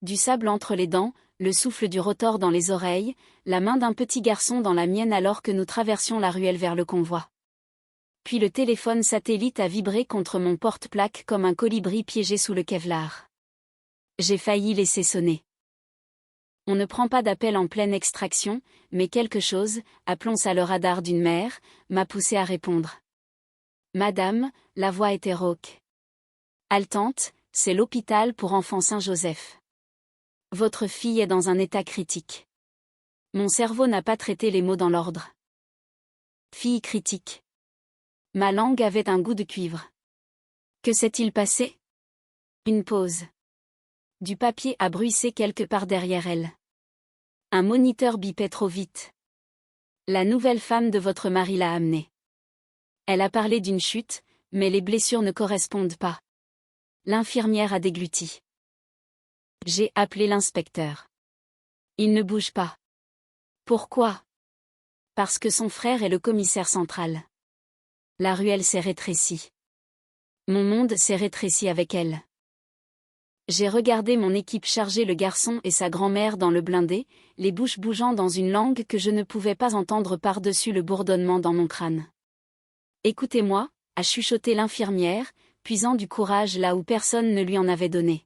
Du sable entre les dents, le souffle du rotor dans les oreilles, la main d'un petit garçon dans la mienne alors que nous traversions la ruelle vers le convoi. Puis le téléphone satellite a vibré contre mon porte-plaque comme un colibri piégé sous le Kevlar. J'ai failli laisser sonner. On ne prend pas d'appel en pleine extraction, mais quelque chose, appelons ça le radar d'une mère, m'a poussé à répondre. Madame, la voix était rauque. Haletante, c'est l'hôpital pour enfants Saint-Joseph. Votre fille est dans un état critique. Mon cerveau n'a pas traité les mots dans l'ordre. Fille critique. Ma langue avait un goût de cuivre. Que s'est-il passé? Une pause. Du papier a bruissé quelque part derrière elle. Un moniteur bipait trop vite. La nouvelle femme de votre mari l'a amenée. Elle a parlé d'une chute, mais les blessures ne correspondent pas. L'infirmière a dégluti. J'ai appelé l'inspecteur. Il ne bouge pas. Pourquoi? Parce que son frère est le commissaire central. La ruelle s'est rétrécie. Mon monde s'est rétréci avec elle. J'ai regardé mon équipe charger le garçon et sa grand-mère dans le blindé, les bouches bougeant dans une langue que je ne pouvais pas entendre par-dessus le bourdonnement dans mon crâne. Écoutez-moi, a chuchoté l'infirmière, puisant du courage là où personne ne lui en avait donné.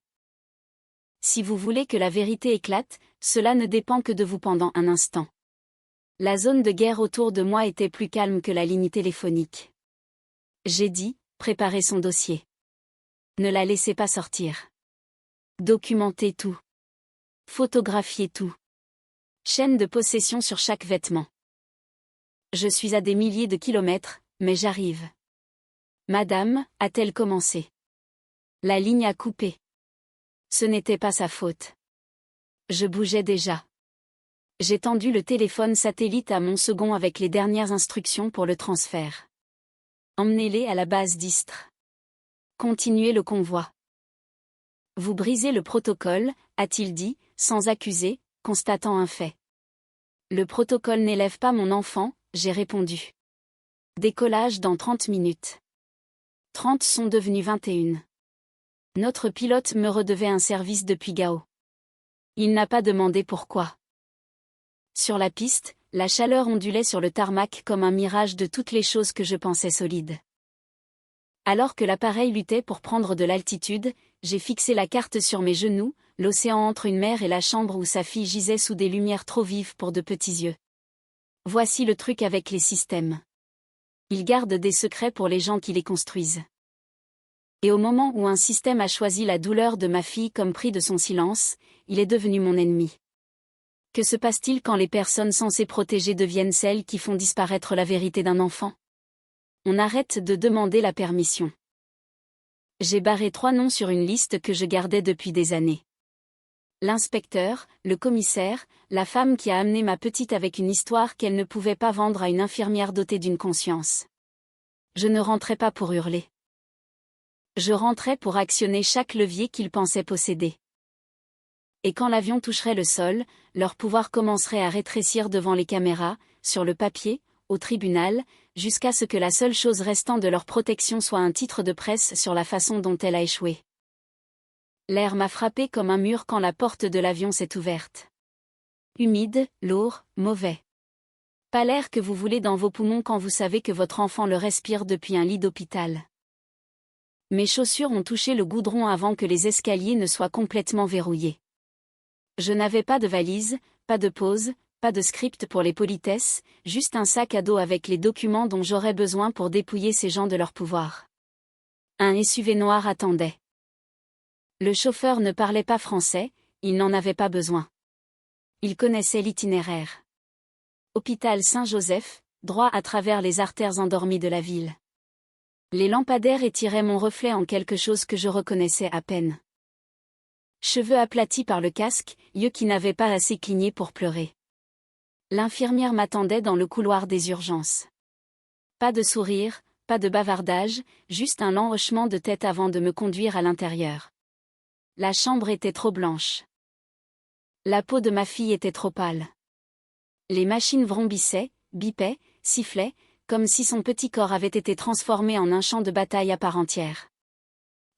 Si vous voulez que la vérité éclate, cela ne dépend que de vous pendant un instant. La zone de guerre autour de moi était plus calme que la ligne téléphonique. J'ai dit, préparez son dossier. Ne la laissez pas sortir. Documentez tout. Photographiez tout. Chaîne de possession sur chaque vêtement. Je suis à des milliers de kilomètres, mais j'arrive. Madame, a-t-elle commencé? La ligne a coupé. Ce n'était pas sa faute. Je bougeais déjà. J'ai tendu le téléphone satellite à mon second avec les dernières instructions pour le transfert. Emmenez-les à la base d'Istres. Continuez le convoi. Vous brisez le protocole, a-t-il dit, sans accuser, constatant un fait. Le protocole n'élève pas mon enfant, j'ai répondu. Décollage dans 30 minutes. 30 sont devenus 21. Notre pilote me redevait un service depuis Gao. Il n'a pas demandé pourquoi. Sur la piste, la chaleur ondulait sur le tarmac comme un mirage de toutes les choses que je pensais solides. Alors que l'appareil luttait pour prendre de l'altitude, j'ai fixé la carte sur mes genoux, l'océan entre une mer et la chambre où sa fille gisait sous des lumières trop vives pour de petits yeux. Voici le truc avec les systèmes. Ils gardent des secrets pour les gens qui les construisent. Et au moment où un système a choisi la douleur de ma fille comme prix de son silence, il est devenu mon ennemi. Que se passe-t-il quand les personnes censées protéger deviennent celles qui font disparaître la vérité d'un enfant? On arrête de demander la permission. J'ai barré 3 noms sur une liste que je gardais depuis des années. L'inspecteur, le commissaire, la femme qui a amené ma petite avec une histoire qu'elle ne pouvait pas vendre à une infirmière dotée d'une conscience. Je ne rentrais pas pour hurler. Je rentrais pour actionner chaque levier qu'ils pensaient posséder. Et quand l'avion toucherait le sol, leur pouvoir commencerait à rétrécir devant les caméras, sur le papier, au tribunal, jusqu'à ce que la seule chose restant de leur protection soit un titre de presse sur la façon dont elle a échoué. L'air m'a frappé comme un mur quand la porte de l'avion s'est ouverte. Humide, lourd, mauvais. Pas l'air que vous voulez dans vos poumons quand vous savez que votre enfant le respire depuis un lit d'hôpital. Mes chaussures ont touché le goudron avant que les escaliers ne soient complètement verrouillés. Je n'avais pas de valise, pas de pause, pas de script pour les politesses, juste un sac à dos avec les documents dont j'aurais besoin pour dépouiller ces gens de leur pouvoir. Un SUV noir attendait. Le chauffeur ne parlait pas français, il n'en avait pas besoin. Il connaissait l'itinéraire. Hôpital Saint-Joseph, droit à travers les artères endormies de la ville. Les lampadaires étiraient mon reflet en quelque chose que je reconnaissais à peine. Cheveux aplatis par le casque, yeux qui n'avaient pas assez cligné pour pleurer. L'infirmière m'attendait dans le couloir des urgences. Pas de sourire, pas de bavardage, juste un lent hochement de tête avant de me conduire à l'intérieur. La chambre était trop blanche. La peau de ma fille était trop pâle. Les machines vrombissaient, bipaient, sifflaient, comme si son petit corps avait été transformé en un champ de bataille à part entière.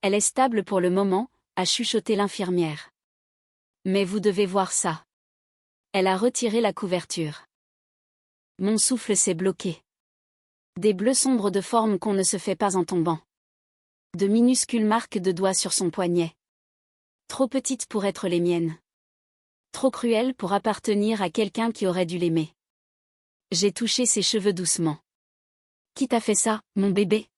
Elle est stable pour le moment, a chuchoté l'infirmière. Mais vous devez voir ça. Elle a retiré la couverture. Mon souffle s'est bloqué. Des bleus sombres de forme qu'on ne se fait pas en tombant. De minuscules marques de doigts sur son poignet. Trop petites pour être les miennes. Trop cruelles pour appartenir à quelqu'un qui aurait dû l'aimer. J'ai touché ses cheveux doucement. Qui t'a fait ça, mon bébé?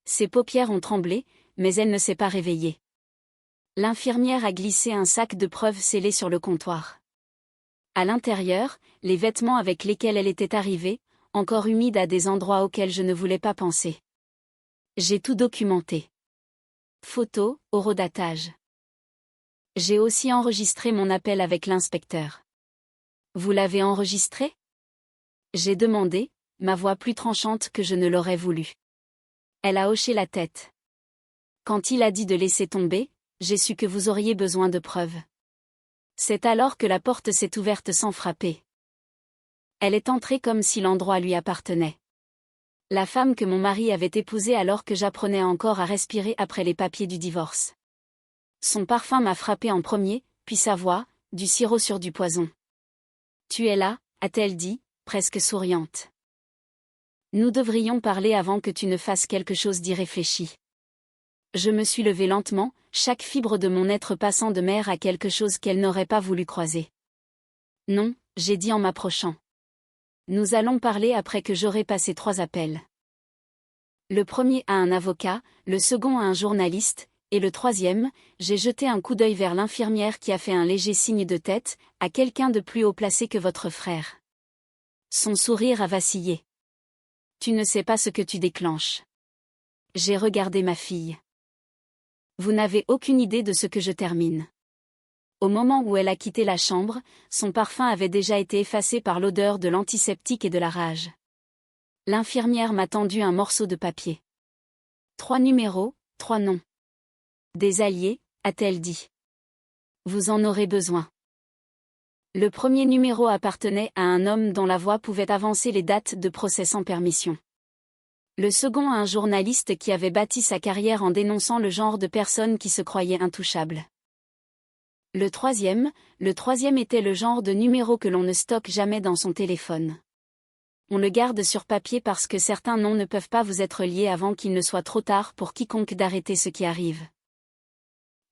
Ses paupières ont tremblé, mais elle ne s'est pas réveillée. L'infirmière a glissé un sac de preuves scellé sur le comptoir. À l'intérieur, les vêtements avec lesquels elle était arrivée, encore humides à des endroits auxquels je ne voulais pas penser. J'ai tout documenté. Photos, horodatage. J'ai aussi enregistré mon appel avec l'inspecteur. Vous l'avez enregistré? J'ai demandé, ma voix plus tranchante que je ne l'aurais voulu. Elle a hoché la tête. Quand il a dit de laisser tomber, j'ai su que vous auriez besoin de preuves. C'est alors que la porte s'est ouverte sans frapper. Elle est entrée comme si l'endroit lui appartenait. La femme que mon mari avait épousée alors que j'apprenais encore à respirer après les papiers du divorce. Son parfum m'a frappé en premier, puis sa voix, du sirop sur du poison. Tu es là, a-t-elle dit, presque souriante. Nous devrions parler avant que tu ne fasses quelque chose d'irréfléchi. Je me suis levée lentement, chaque fibre de mon être passant de mer à quelque chose qu'elle n'aurait pas voulu croiser. Non, j'ai dit en m'approchant. Nous allons parler après que j'aurai passé 3 appels. Le premier à un avocat, le second à un journaliste, et le troisième, j'ai jeté un coup d'œil vers l'infirmière qui a fait un léger signe de tête, à quelqu'un de plus haut placé que votre frère. Son sourire a vacillé. Tu ne sais pas ce que tu déclenches. J'ai regardé ma fille. Vous n'avez aucune idée de ce que je termine. Au moment où elle a quitté la chambre, son parfum avait déjà été effacé par l'odeur de l'antiseptique et de la rage. L'infirmière m'a tendu un morceau de papier. 3 numéros, 3 noms. Des alliés, a-t-elle dit. Vous en aurez besoin. Le premier numéro appartenait à un homme dont la voix pouvait avancer les dates de procès sans permission. Le second à un journaliste qui avait bâti sa carrière en dénonçant le genre de personne qui se croyait intouchable. Le troisième était le genre de numéro que l'on ne stocke jamais dans son téléphone. On le garde sur papier parce que certains noms ne peuvent pas vous être liés avant qu'il ne soit trop tard pour quiconque d'arrêter ce qui arrive.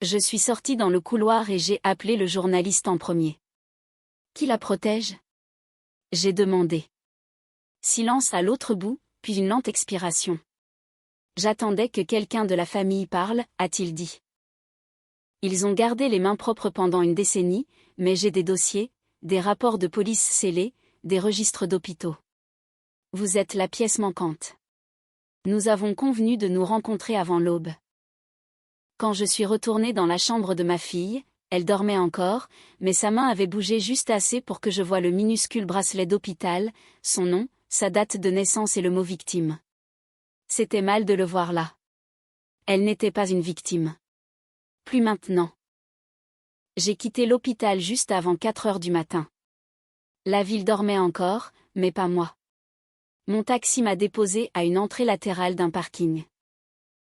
Je suis sortie dans le couloir et j'ai appelé le journaliste en premier. Qui la protège? J'ai demandé. Silence à l'autre bout, puis une lente expiration. J'attendais que quelqu'un de la famille parle, a-t-il dit. Ils ont gardé les mains propres pendant une décennie, mais j'ai des dossiers, des rapports de police scellés, des registres d'hôpitaux. Vous êtes la pièce manquante. Nous avons convenu de nous rencontrer avant l'aube. Quand je suis retournée dans la chambre de ma fille, elle dormait encore, mais sa main avait bougé juste assez pour que je voie le minuscule bracelet d'hôpital, son nom, sa date de naissance et le mot victime. C'était mal de le voir là. Elle n'était pas une victime. Plus maintenant. J'ai quitté l'hôpital juste avant 4 heures du matin. La ville dormait encore, mais pas moi. Mon taxi m'a déposé à une entrée latérale d'un parking.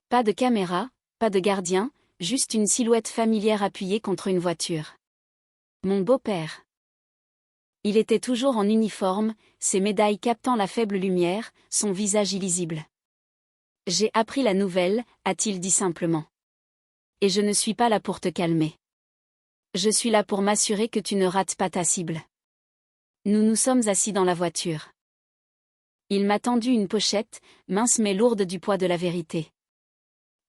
Pas de caméra, pas de gardien, juste une silhouette familière appuyée contre une voiture. Mon beau-père. Il était toujours en uniforme, ses médailles captant la faible lumière, son visage illisible. J'ai appris la nouvelle, a-t-il dit simplement. Et je ne suis pas là pour te calmer. Je suis là pour m'assurer que tu ne rates pas ta cible. Nous nous sommes assis dans la voiture. Il m'a tendu une pochette, mince mais lourde du poids de la vérité.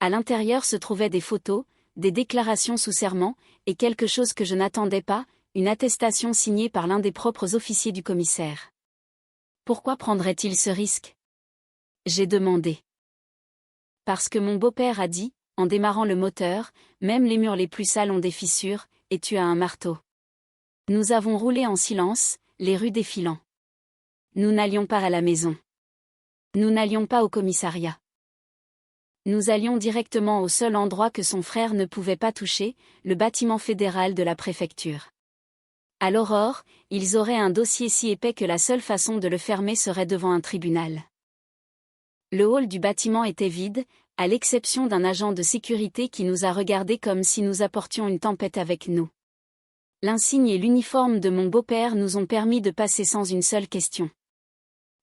À l'intérieur se trouvaient des photos, des déclarations sous serment, et quelque chose que je n'attendais pas, une attestation signée par l'un des propres officiers du commissaire. Pourquoi prendrait-il ce risque? J'ai demandé. Parce que mon beau-père a dit, en démarrant le moteur, même les murs les plus sales ont des fissures, et tu as un marteau. Nous avons roulé en silence, les rues défilant. Nous n'allions pas à la maison. Nous n'allions pas au commissariat. Nous allions directement au seul endroit que son frère ne pouvait pas toucher, le bâtiment fédéral de la préfecture. À l'aurore, ils auraient un dossier si épais que la seule façon de le fermer serait devant un tribunal. Le hall du bâtiment était vide, à l'exception d'un agent de sécurité qui nous a regardés comme si nous apportions une tempête avec nous. L'insigne et l'uniforme de mon beau-père nous ont permis de passer sans une seule question.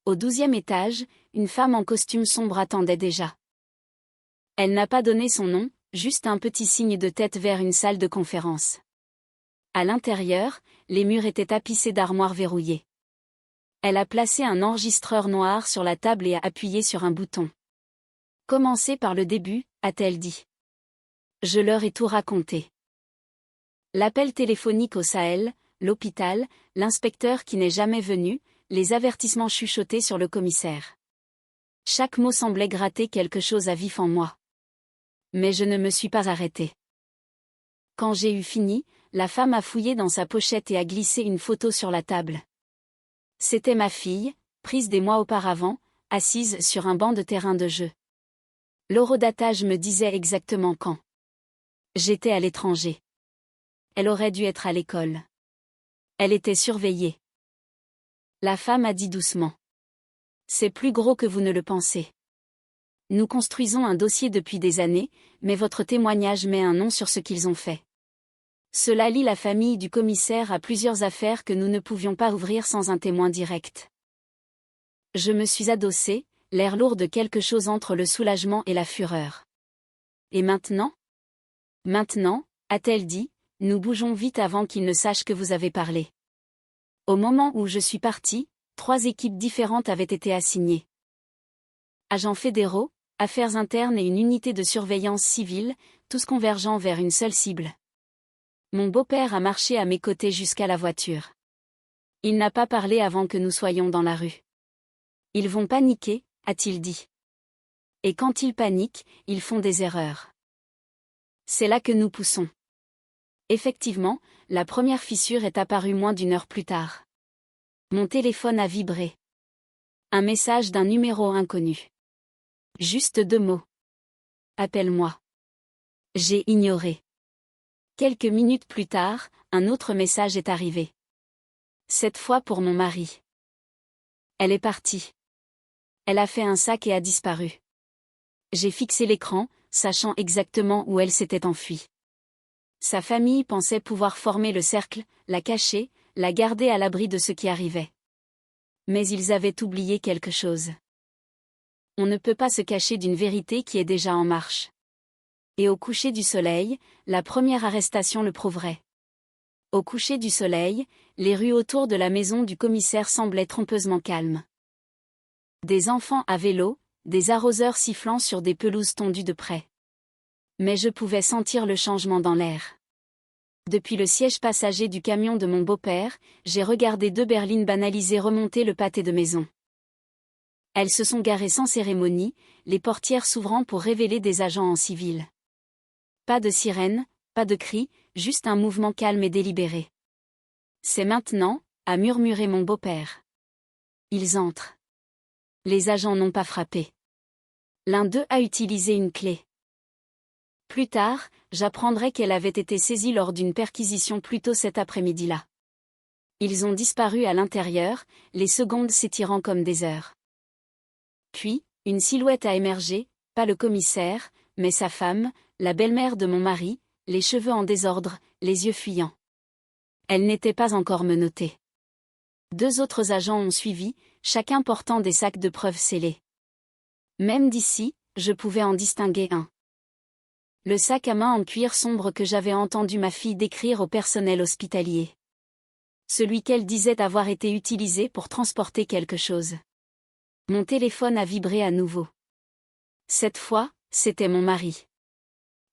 Au 12e étage, une femme en costume sombre attendait déjà. Elle n'a pas donné son nom, juste un petit signe de tête vers une salle de conférence. À l'intérieur, les murs étaient tapissés d'armoires verrouillées. Elle a placé un enregistreur noir sur la table et a appuyé sur un bouton. « Commencez par le début », a-t-elle dit. Je leur ai tout raconté. L'appel téléphonique au Sahel, l'hôpital, l'inspecteur qui n'est jamais venu, les avertissements chuchotés sur le commissaire. Chaque mot semblait gratter quelque chose à vif en moi. Mais je ne me suis pas arrêtée. Quand j'ai eu fini, la femme a fouillé dans sa pochette et a glissé une photo sur la table. C'était ma fille, prise des mois auparavant, assise sur un banc de terrain de jeu. L'horodatage me disait exactement quand. J'étais à l'étranger. Elle aurait dû être à l'école. Elle était surveillée. La femme a dit doucement. C'est plus gros que vous ne le pensez. Nous construisons un dossier depuis des années, mais votre témoignage met un nom sur ce qu'ils ont fait. Cela lie la famille du commissaire à plusieurs affaires que nous ne pouvions pas ouvrir sans un témoin direct. Je me suis adossée, l'air lourd de quelque chose entre le soulagement et la fureur. Et maintenant ? Maintenant, a-t-elle dit, nous bougeons vite avant qu'ils ne sachent que vous avez parlé. Au moment où je suis partie, 3 équipes différentes avaient été assignées. Agents fédéraux, affaires internes et une unité de surveillance civile, tous convergeant vers une seule cible. Mon beau-père a marché à mes côtés jusqu'à la voiture. Il n'a pas parlé avant que nous soyons dans la rue. Ils vont paniquer, a-t-il dit. Et quand ils paniquent, ils font des erreurs. C'est là que nous poussons. Effectivement, la première fissure est apparue moins d'1 heure plus tard. Mon téléphone a vibré. Un message d'un numéro inconnu. Juste 2 mots. Appelle-moi. J'ai ignoré. Quelques minutes plus tard, un autre message est arrivé. Cette fois pour mon mari. Elle est partie. Elle a fait un sac et a disparu. J'ai fixé l'écran, sachant exactement où elle s'était enfuie. Sa famille pensait pouvoir former le cercle, la cacher, la garder à l'abri de ce qui arrivait. Mais ils avaient oublié quelque chose. On ne peut pas se cacher d'une vérité qui est déjà en marche. Et au coucher du soleil, la première arrestation le prouverait. Au coucher du soleil, les rues autour de la maison du commissaire semblaient trompeusement calmes. Des enfants à vélo, des arroseurs sifflant sur des pelouses tondues de près. Mais je pouvais sentir le changement dans l'air. Depuis le siège passager du camion de mon beau-père, j'ai regardé 2 berlines banalisées remonter le pâté de maison. Elles se sont garées sans cérémonie, les portières s'ouvrant pour révéler des agents en civil. Pas de sirène, pas de cri, juste un mouvement calme et délibéré. C'est maintenant, a murmuré mon beau-père. Ils entrent. Les agents n'ont pas frappé. L'un d'eux a utilisé une clé. Plus tard, j'apprendrai qu'elle avait été saisie lors d'une perquisition plus tôt cet après-midi-là. Ils ont disparu à l'intérieur, les secondes s'étirant comme des heures. Puis, une silhouette a émergé, pas le commissaire, mais sa femme, la belle-mère de mon mari, les cheveux en désordre, les yeux fuyants. Elle n'était pas encore menottée. 2 autres agents ont suivi, chacun portant des sacs de preuves scellés. Même d'ici, je pouvais en distinguer un. Le sac à main en cuir sombre que j'avais entendu ma fille décrire au personnel hospitalier. Celui qu'elle disait avoir été utilisé pour transporter quelque chose. Mon téléphone a vibré à nouveau. Cette fois, c'était mon mari.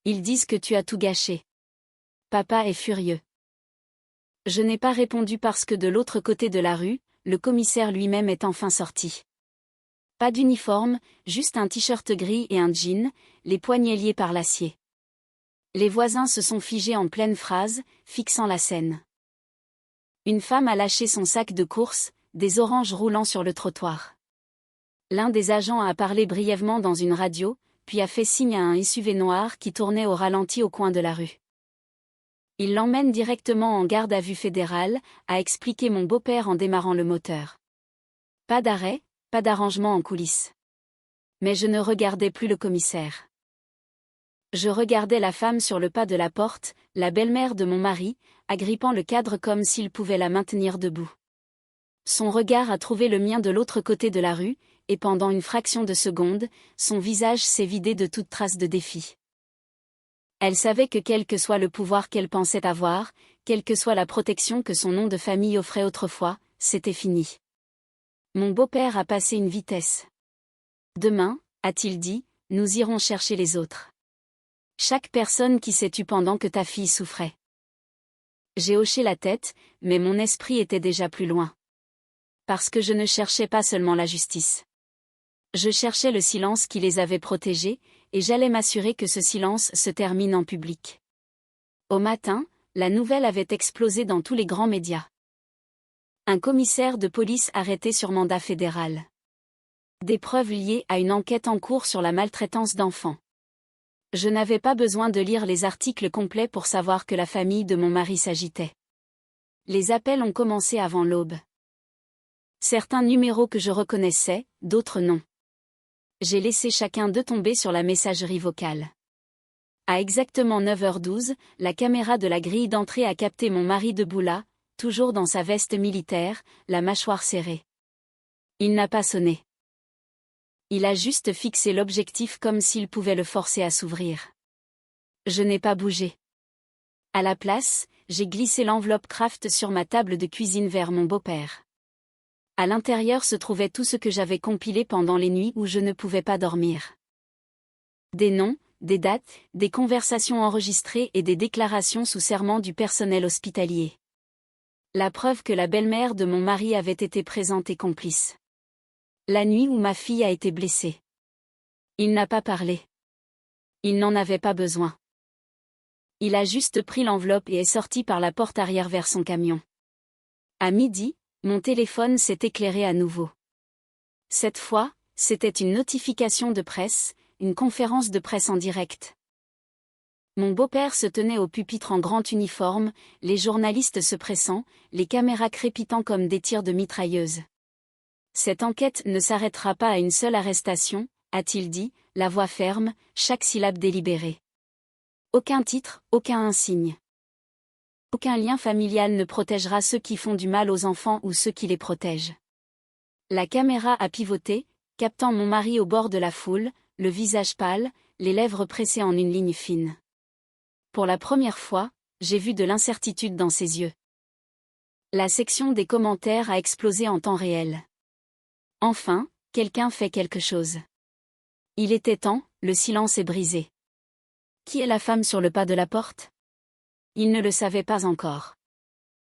Ils disent que tu as tout gâché. Papa est furieux. Je n'ai pas répondu parce que de l'autre côté de la rue, le commissaire lui-même est enfin sorti. Pas d'uniforme, juste un t-shirt gris et un jean, les poignets liés par l'acier. Les voisins se sont figés en pleine phrase, fixant la scène. Une femme a lâché son sac de course, des oranges roulant sur le trottoir. L'un des agents a parlé brièvement dans une radio, puis a fait signe à un SUV noir qui tournait au ralenti au coin de la rue. Il l'emmène directement en garde à vue fédérale, a expliqué mon beau-père en démarrant le moteur. Pas d'arrêt, pas d'arrangement en coulisses. Mais je ne regardais plus le commissaire. Je regardais la femme sur le pas de la porte, la belle-mère de mon mari, agrippant le cadre comme s'il pouvait la maintenir debout. Son regard a trouvé le mien de l'autre côté de la rue, et pendant une fraction de seconde, son visage s'est vidé de toute trace de défi. Elle savait que quel que soit le pouvoir qu'elle pensait avoir, quelle que soit la protection que son nom de famille offrait autrefois, c'était fini. Mon beau-père a passé une vitesse. Demain, a-t-il dit, nous irons chercher les autres. Chaque personne qui s'est tue pendant que ta fille souffrait. J'ai hoché la tête, mais mon esprit était déjà plus loin. Parce que je ne cherchais pas seulement la justice. Je cherchais le silence qui les avait protégés, et j'allais m'assurer que ce silence se termine en public. Au matin, la nouvelle avait explosé dans tous les grands médias. Un commissaire de police arrêté sur mandat fédéral. Des preuves liées à une enquête en cours sur la maltraitance d'enfants. Je n'avais pas besoin de lire les articles complets pour savoir que la famille de mon mari s'agitait. Les appels ont commencé avant l'aube. Certains numéros que je reconnaissais, d'autres non. J'ai laissé chacun d'eux tomber sur la messagerie vocale. À exactement 9h12, la caméra de la grille d'entrée a capté mon mari debout là, toujours dans sa veste militaire, la mâchoire serrée. Il n'a pas sonné. Il a juste fixé l'objectif comme s'il pouvait le forcer à s'ouvrir. Je n'ai pas bougé. À la place, j'ai glissé l'enveloppe Kraft sur ma table de cuisine vers mon beau-père. À l'intérieur se trouvait tout ce que j'avais compilé pendant les nuits où je ne pouvais pas dormir. Des noms, des dates, des conversations enregistrées et des déclarations sous serment du personnel hospitalier. La preuve que la belle-mère de mon mari avait été présente et complice. La nuit où ma fille a été blessée. Il n'a pas parlé. Il n'en avait pas besoin. Il a juste pris l'enveloppe et est sorti par la porte arrière vers son camion. À midi, mon téléphone s'est éclairé à nouveau. Cette fois, c'était une notification de presse, une conférence de presse en direct. Mon beau-père se tenait au pupitre en grand uniforme, les journalistes se pressant, les caméras crépitant comme des tirs de mitrailleuse. Cette enquête ne s'arrêtera pas à une seule arrestation, a-t-il dit, la voix ferme, chaque syllabe délibérée. Aucun titre, aucun insigne. Aucun lien familial ne protégera ceux qui font du mal aux enfants ou ceux qui les protègent. La caméra a pivoté, captant mon mari au bord de la foule, le visage pâle, les lèvres pressées en une ligne fine. Pour la première fois, j'ai vu de l'incertitude dans ses yeux. La section des commentaires a explosé en temps réel. Enfin, quelqu'un fait quelque chose. Il était temps, le silence est brisé. Qui est la femme sur le pas de la porte ? Il ne le savait pas encore.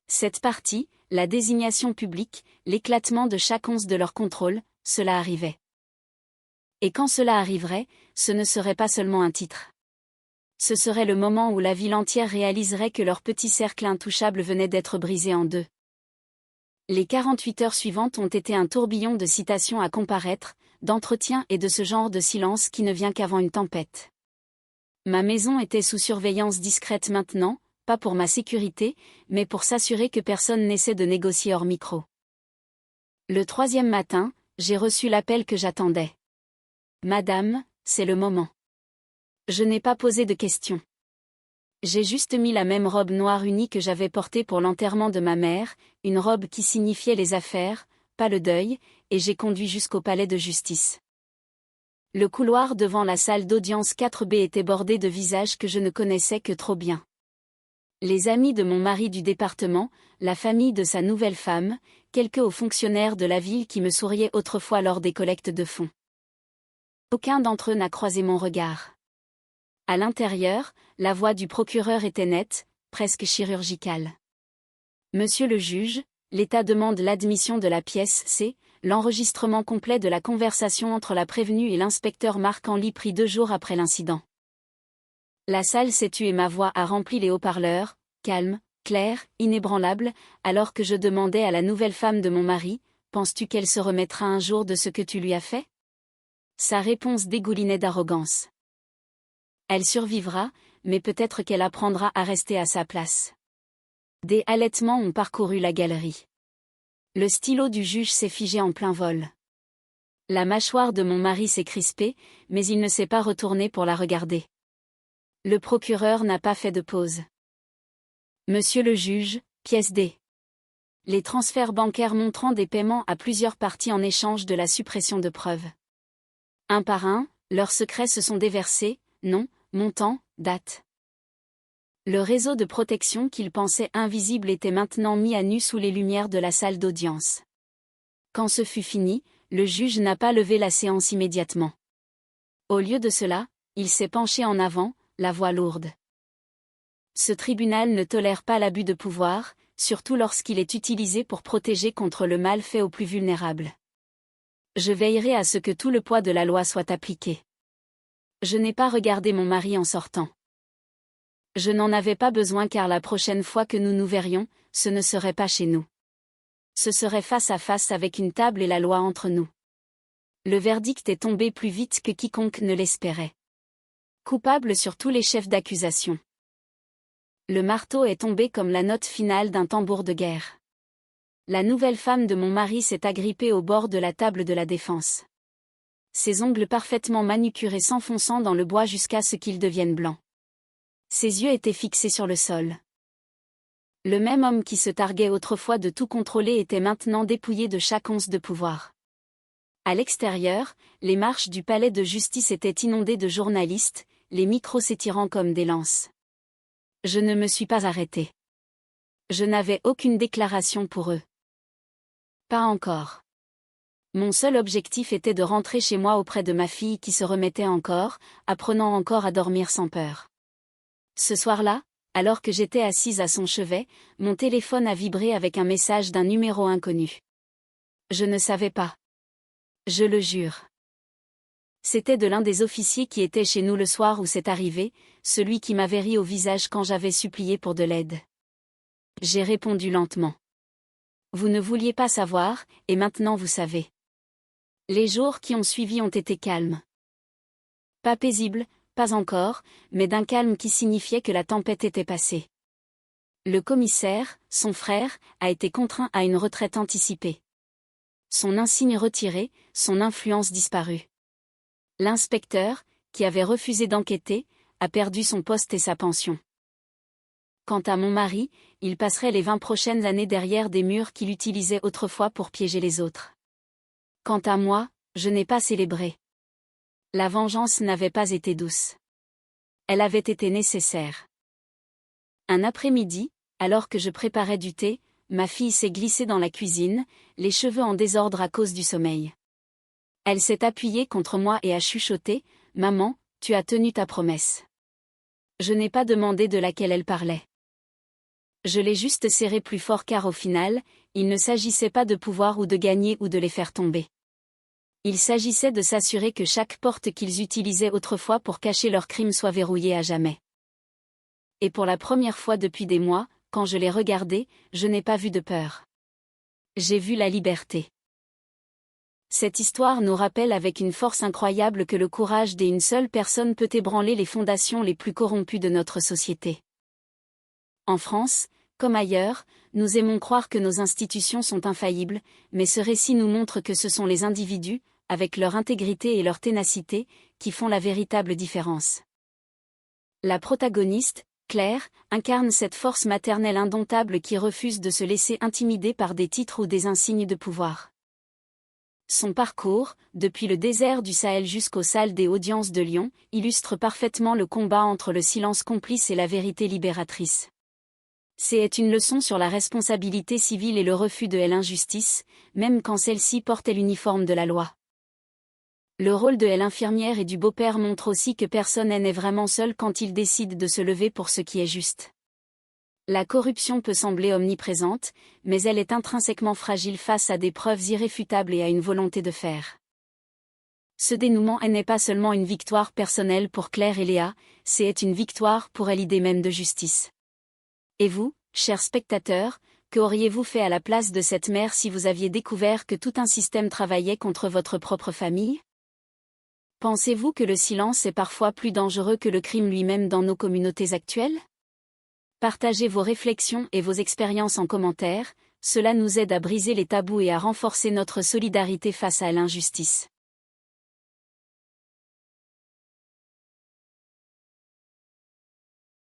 Cette partie, la désignation publique, l'éclatement de chaque once de leur contrôle, cela arrivait. Et quand cela arriverait, ce ne serait pas seulement un titre. Ce serait le moment où la ville entière réaliserait que leur petit cercle intouchable venait d'être brisé en deux. Les 48 heures suivantes ont été un tourbillon de citations à comparaître, d'entretiens et de ce genre de silence qui ne vient qu'avant une tempête. Ma maison était sous surveillance discrète maintenant, pas pour ma sécurité, mais pour s'assurer que personne n'essaie de négocier hors micro. Le 3e matin, j'ai reçu l'appel que j'attendais. Madame, c'est le moment. Je n'ai pas posé de questions. J'ai juste mis la même robe noire unie que j'avais portée pour l'enterrement de ma mère, une robe qui signifiait les affaires, pas le deuil, et j'ai conduit jusqu'au palais de justice. Le couloir devant la salle d'audience 4B était bordé de visages que je ne connaissais que trop bien. Les amis de mon mari du département, la famille de sa nouvelle femme, quelques hauts fonctionnaires de la ville qui me souriaient autrefois lors des collectes de fonds. Aucun d'entre eux n'a croisé mon regard. À l'intérieur, la voix du procureur était nette, presque chirurgicale. Monsieur le juge, l'État demande l'admission de la pièce C, l'enregistrement complet de la conversation entre la prévenue et l'inspecteur Marc Henly pris 2 jours après l'incident. La salle s'est tue et ma voix a rempli les haut-parleurs, calme, claire, inébranlable, alors que je demandais à la nouvelle femme de mon mari, « Penses-tu qu'elle se remettra un jour de ce que tu lui as fait ?» Sa réponse dégoulinait d'arrogance. Elle survivra, mais peut-être qu'elle apprendra à rester à sa place. Des halètements ont parcouru la galerie. Le stylo du juge s'est figé en plein vol. La mâchoire de mon mari s'est crispée, mais il ne s'est pas retourné pour la regarder. Le procureur n'a pas fait de pause. Monsieur le juge, pièce D. Les transferts bancaires montrant des paiements à plusieurs parties en échange de la suppression de preuves. Un par un, leurs secrets se sont déversés, nom, montant, date. Le réseau de protection qu'ils pensaient invisible était maintenant mis à nu sous les lumières de la salle d'audience. Quand ce fut fini, le juge n'a pas levé la séance immédiatement. Au lieu de cela, il s'est penché en avant, la voix lourde. Ce tribunal ne tolère pas l'abus de pouvoir, surtout lorsqu'il est utilisé pour protéger contre le mal fait aux plus vulnérables. Je veillerai à ce que tout le poids de la loi soit appliqué. Je n'ai pas regardé mon mari en sortant. Je n'en avais pas besoin car la prochaine fois que nous nous verrions, ce ne serait pas chez nous. Ce serait face à face avec une table et la loi entre nous. Le verdict est tombé plus vite que quiconque ne l'espérait. Coupable sur tous les chefs d'accusation. Le marteau est tombé comme la note finale d'un tambour de guerre. La nouvelle femme de mon mari s'est agrippée au bord de la table de la défense. Ses ongles parfaitement manucurés s'enfonçant dans le bois jusqu'à ce qu'ils deviennent blancs. Ses yeux étaient fixés sur le sol. Le même homme qui se targuait autrefois de tout contrôler était maintenant dépouillé de chaque once de pouvoir. À l'extérieur, les marches du palais de justice étaient inondées de journalistes, les micros s'étirant comme des lances. Je ne me suis pas arrêté. Je n'avais aucune déclaration pour eux. Pas encore. Mon seul objectif était de rentrer chez moi auprès de ma fille qui se remettait encore, apprenant encore à dormir sans peur. Ce soir-là, alors que j'étais assise à son chevet, mon téléphone a vibré avec un message d'un numéro inconnu. Je ne savais pas. Je le jure. C'était de l'un des officiers qui était chez nous le soir où c'est arrivé, celui qui m'avait ri au visage quand j'avais supplié pour de l'aide. J'ai répondu lentement. Vous ne vouliez pas savoir, et maintenant vous savez. Les jours qui ont suivi ont été calmes. Pas paisibles, pas encore, mais d'un calme qui signifiait que la tempête était passée. Le commissaire, son frère, a été contraint à une retraite anticipée. Son insigne retiré, son influence disparue. L'inspecteur, qui avait refusé d'enquêter, a perdu son poste et sa pension. Quant à mon mari, il passerait les 20 prochaines années derrière des murs qu'il utilisait autrefois pour piéger les autres. Quant à moi, je n'ai pas célébré. La vengeance n'avait pas été douce. Elle avait été nécessaire. Un après-midi, alors que je préparais du thé, ma fille s'est glissée dans la cuisine, les cheveux en désordre à cause du sommeil. Elle s'est appuyée contre moi et a chuchoté « Maman, tu as tenu ta promesse. » Je n'ai pas demandé de laquelle elle parlait. Je l'ai juste serrée plus fort car au final, il ne s'agissait pas de pouvoir ou de gagner ou de les faire tomber. Il s'agissait de s'assurer que chaque porte qu'ils utilisaient autrefois pour cacher leurs crimes soit verrouillée à jamais. Et pour la première fois depuis des mois, quand je l'ai regardé, je n'ai pas vu de peur. J'ai vu la liberté. Cette histoire nous rappelle avec une force incroyable que le courage d'une seule personne peut ébranler les fondations les plus corrompues de notre société. En France, comme ailleurs, nous aimons croire que nos institutions sont infaillibles, mais ce récit nous montre que ce sont les individus, avec leur intégrité et leur ténacité, qui font la véritable différence. La protagoniste, Claire, incarne cette force maternelle indomptable qui refuse de se laisser intimider par des titres ou des insignes de pouvoir. Son parcours, depuis le désert du Sahel jusqu'aux salles des audiences de Lyon, illustre parfaitement le combat entre le silence complice et la vérité libératrice. C'est une leçon sur la responsabilité civile et le refus de l'injustice, même quand celle-ci portait l'uniforme de la loi. Le rôle de l'infirmière et du beau-père montre aussi que personne n'est vraiment seul quand il décide de se lever pour ce qui est juste. La corruption peut sembler omniprésente, mais elle est intrinsèquement fragile face à des preuves irréfutables et à une volonté de faire. Ce dénouement n'est pas seulement une victoire personnelle pour Claire et Léa, c'est une victoire pour l'idée même de justice. Et vous, chers spectateurs, qu'auriez-vous fait à la place de cette mère si vous aviez découvert que tout un système travaillait contre votre propre famille ? Pensez-vous que le silence est parfois plus dangereux que le crime lui-même dans nos communautés actuelles ? Partagez vos réflexions et vos expériences en commentaire, cela nous aide à briser les tabous et à renforcer notre solidarité face à l'injustice.